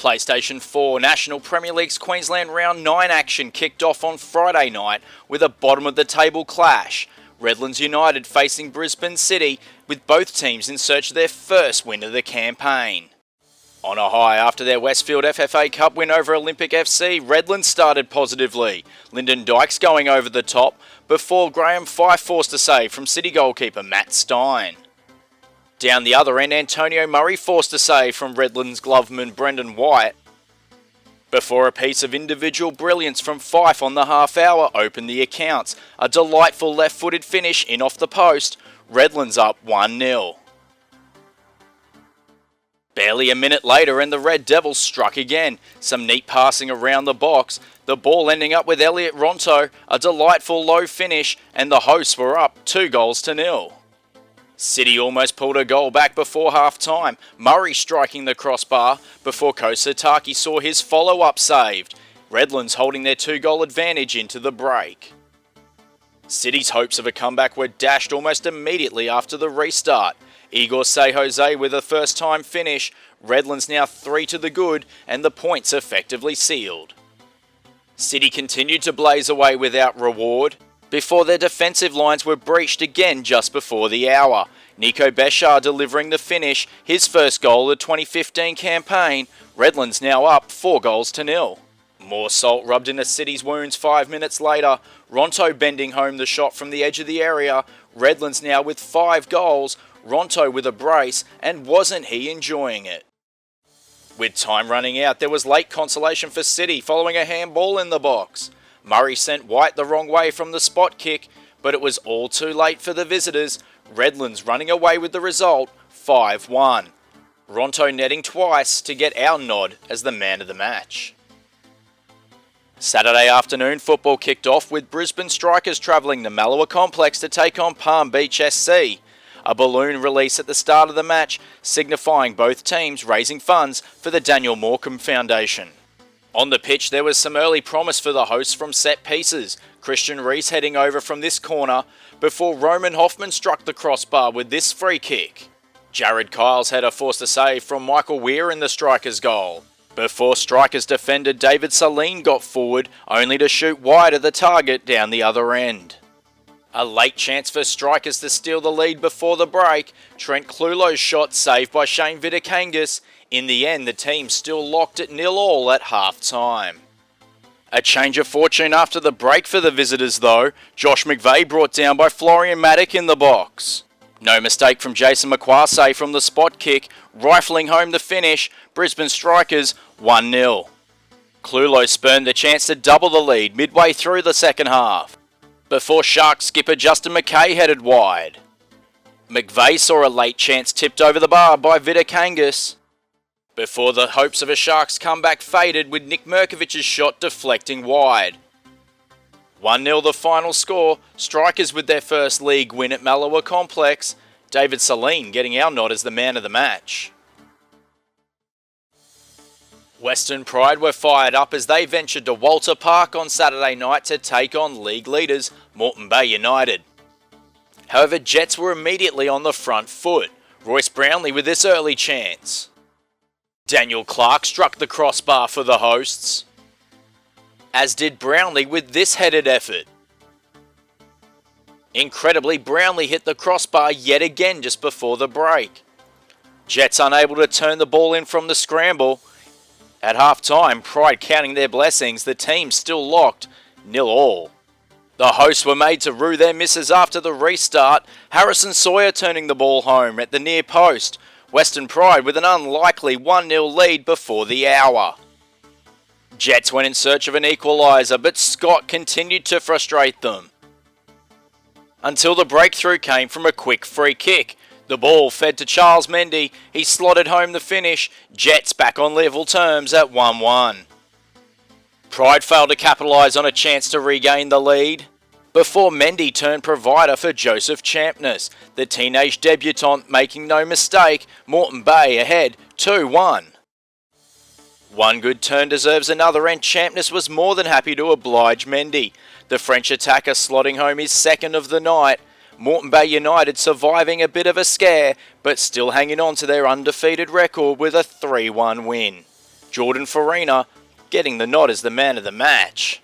PlayStation 4 National Premier League's Queensland Round 9 action kicked off on Friday night with a bottom-of-the-table clash. Redlands United facing Brisbane City, with both teams in search of their first win of the campaign. On a high after their Westfield FFA Cup win over Olympic FC, Redlands started positively, Lyndon Dykes going over the top, before Graham Fife forced a save from City goalkeeper Matt Stein. Down the other end, Antonio Murray forced a save from Redlands gloveman Brendan White, before a piece of individual brilliance from Fife on the half hour opened the accounts. A delightful left-footed finish in off the post, Redlands up 1-0. Barely a minute later and the Red Devils struck again, some neat passing around the box, the ball ending up with Elliot Ronto, a delightful low finish, and the hosts were up 2-0. City almost pulled a goal back before half-time, Murray striking the crossbar before Kosataki saw his follow-up saved, Redlands holding their 2-goal advantage into the break. City's hopes of a comeback were dashed almost immediately after the restart. Igor Say Jose with a first-time finish, Redlands now 3 to the good and the points effectively sealed. City continued to blaze away without reward, before their defensive lines were breached again just before the hour. Nico Beshar delivering the finish, his first goal of the 2015 campaign, Redlands now up 4-0. More salt rubbed into City's wounds 5 minutes later, Ronto bending home the shot from the edge of the area, Redlands now with 5 goals, Ronto with a brace, and wasn't he enjoying it. With time running out, there was late consolation for City following a handball in the box. Murray sent White the wrong way from the spot kick, but it was all too late for the visitors, Redlands running away with the result 5-1. Ronto netting twice to get our nod as the man of the match. Saturday afternoon football kicked off with Brisbane Strikers travelling to Malua Complex to take on Palm Beach SC. A balloon release at the start of the match, signifying both teams raising funds for the Daniel Morecambe Foundation. On the pitch there was some early promise for the hosts from set pieces, Christian Reese heading over from this corner, before Roman Hoffman struck the crossbar with this free kick. Jared Kyle's header forced a save from Michael Weir in the Strikers' goal, before Strikers defender David Saline got forward, only to shoot wide at the target down the other end. A late chance for Strikers to steal the lead before the break, Trent Clulow's shot saved by Shane Vidakangas. In the end, the team still locked at 0-0 at half-time. A change of fortune after the break for the visitors though, Josh McVeigh brought down by Florian Maddock in the box. No mistake from Jason McQuarrie from the spot kick, rifling home the finish, Brisbane Strikers 1-0. Clulow spurned the chance to double the lead midway through the second half, before Sharks skipper Justin McKay headed wide. McVeigh saw a late chance tipped over the bar by Vidakangas, before the hopes of a Sharks comeback faded with Nick Merkovic's shot deflecting wide. 1-0 the final score, Strikers with their first league win at Malua Complex, David Saline getting our nod as the man of the match. Western Pride were fired up as they ventured to Walter Park on Saturday night to take on league leaders Moreton Bay United. However, Jets were immediately on the front foot, Royce Brownlee with this early chance. Daniel Clark struck the crossbar for the hosts, as did Brownlee with this headed effort. Incredibly, Brownlee hit the crossbar yet again just before the break. Jets unable to turn the ball in from the scramble. At half-time, Pride counting their blessings, the team still locked 0-0. The hosts were made to rue their misses after the restart, Harrison Sawyer turning the ball home at the near post, Western Pride with an unlikely 1-0 lead before the hour. Jets went in search of an equaliser, but Scott continued to frustrate them, until the breakthrough came from a quick free kick. The ball fed to Charles Mendy, he slotted home the finish, Jets back on level terms at 1-1. Pride failed to capitalise on a chance to regain the lead, before Mendy turned provider for Joseph Champness, the teenage debutant making no mistake, Moreton Bay ahead 2-1. One good turn deserves another and Champness was more than happy to oblige Mendy, the French attacker slotting home his second of the night, Moreton Bay United surviving a bit of a scare, but still hanging on to their undefeated record with a 3-1 win. Jordan Farina getting the nod as the man of the match.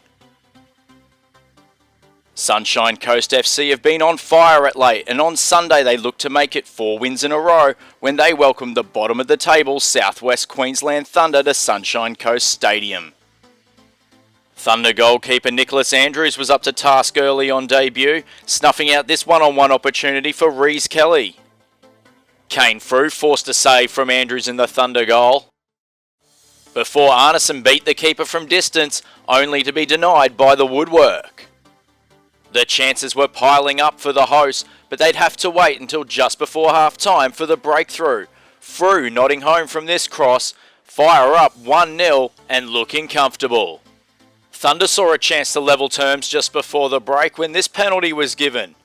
Sunshine Coast FC have been on fire at late, and on Sunday they look to make it 4 wins in a row when they welcomed the bottom of the table Southwest Queensland Thunder to Sunshine Coast Stadium. Thunder goalkeeper Nicholas Andrews was up to task early on debut, snuffing out this one-on-one opportunity for Reece Kelly. Kane Frew forced a save from Andrews in the Thunder goal, before Arneson beat the keeper from distance, only to be denied by the woodwork. The chances were piling up for the hosts, but they'd have to wait until just before half-time for the breakthrough. Frew nodding home from this cross, Fire up 1-0 and looking comfortable. Thunder saw a chance to level terms just before the break when this penalty was given.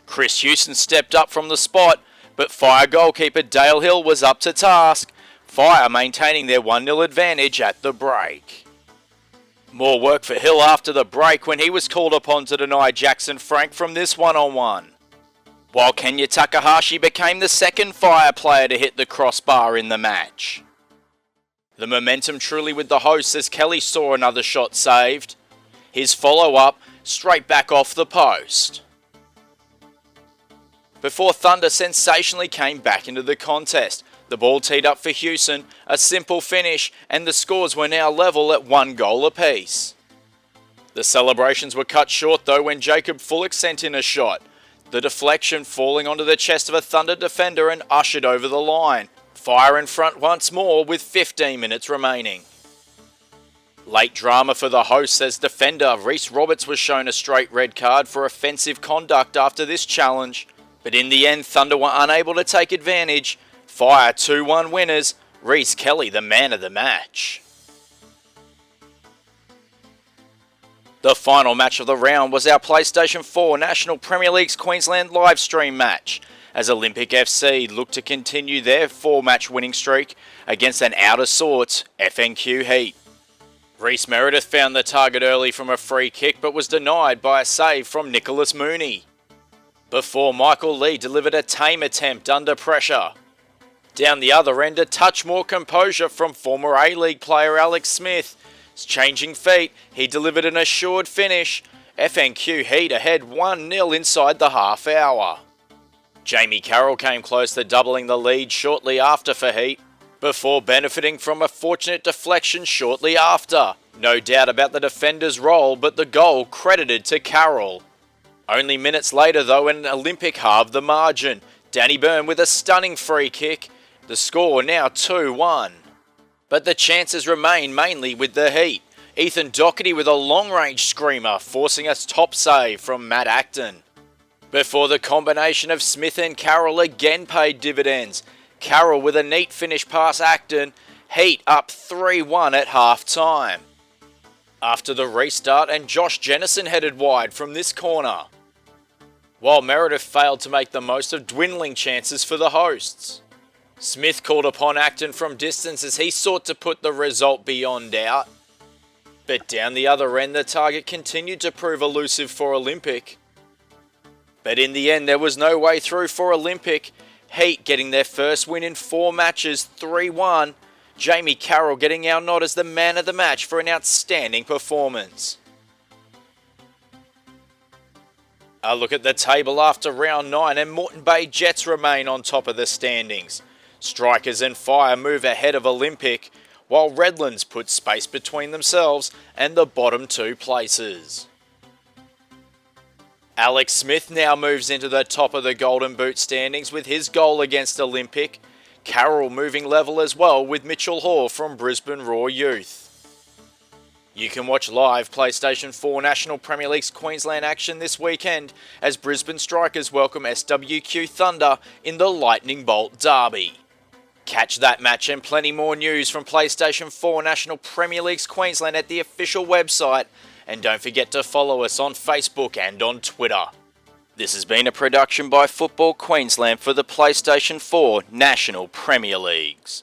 Chris Houston stepped up from the spot, but Fire goalkeeper Dale Hill was up to task, Fire maintaining their 1-0 advantage at the break. More work for Hill after the break when he was called upon to deny Jackson Frank from this one-on-one. While Kenya Takahashi became the second Fire player to hit the crossbar in the match. The momentum truly with the hosts as Kelly saw another shot saved. His follow-up straight back off the post. Before Thunder sensationally came back into the contest, the ball teed up for Houston, a simple finish, and the scores were now level at 1 goal apiece. The celebrations were cut short though when Jacob Fullock sent in a shot, the deflection falling onto the chest of a Thunder defender and ushered over the line. Fire in front once more with 15 minutes remaining. Late drama for the hosts as defender Reece Roberts was shown a straight red card for offensive conduct after this challenge, but in the end Thunder were unable to take advantage. Fire 2-1 winners, Reece Kelly the man of the match. The final match of the round was our PlayStation 4 National Premier League's Queensland live stream match, as Olympic FC looked to continue their 4-match winning streak against an out of sorts FNQ Heat. Reece Meredith found the target early from a free kick but was denied by a save from Nicholas Mooney, before Michael Lee delivered a tame attempt under pressure. Down the other end, a touch more composure from former A-League player Alex Smith. Changing feet, he delivered an assured finish. FNQ Heat ahead 1-0 inside the half hour. Jamie Carroll came close to doubling the lead shortly after for Heat, before benefiting from a fortunate deflection shortly after. No doubt about the defender's role, but the goal credited to Carroll. Only minutes later though, an Olympic halved the margin. Danny Byrne with a stunning free kick. The score now 2-1. But the chances remain mainly with the Heat. Ethan Doherty with a long-range screamer, forcing a top save from Matt Acton. Before the combination of Smith and Carroll again paid dividends. Carroll with a neat finish past Acton. Heat up 3-1 at half-time. After the restart, and Josh Jennison headed wide from this corner, while Meredith failed to make the most of dwindling chances for the hosts. Smith called upon Acton from distance as he sought to put the result beyond doubt. But down the other end, the target continued to prove elusive for Olympic. But in the end, there was no way through for Olympic. Heat getting their first win in 4 matches, 3-1. Jamie Carroll getting our nod as the man of the match for an outstanding performance. A look at the table after round 9, and Moreton Bay Jets remain on top of the standings. Strikers and Fire move ahead of Olympic, while Redlands put space between themselves and the bottom 2 places. Alex Smith now moves into the top of the Golden Boot standings with his goal against Olympic. Carroll moving level as well with Mitchell Hall from Brisbane Raw Youth. You can watch live PlayStation 4 National Premier League's Queensland action this weekend as Brisbane Strikers welcome SWQ Thunder in the Lightning Bolt Derby. Catch that match and plenty more news from PlayStation 4 National Premier League's Queensland at the official website, and don't forget to follow us on Facebook and on Twitter. This has been a production by Football Queensland for the PlayStation 4 National Premier Leagues.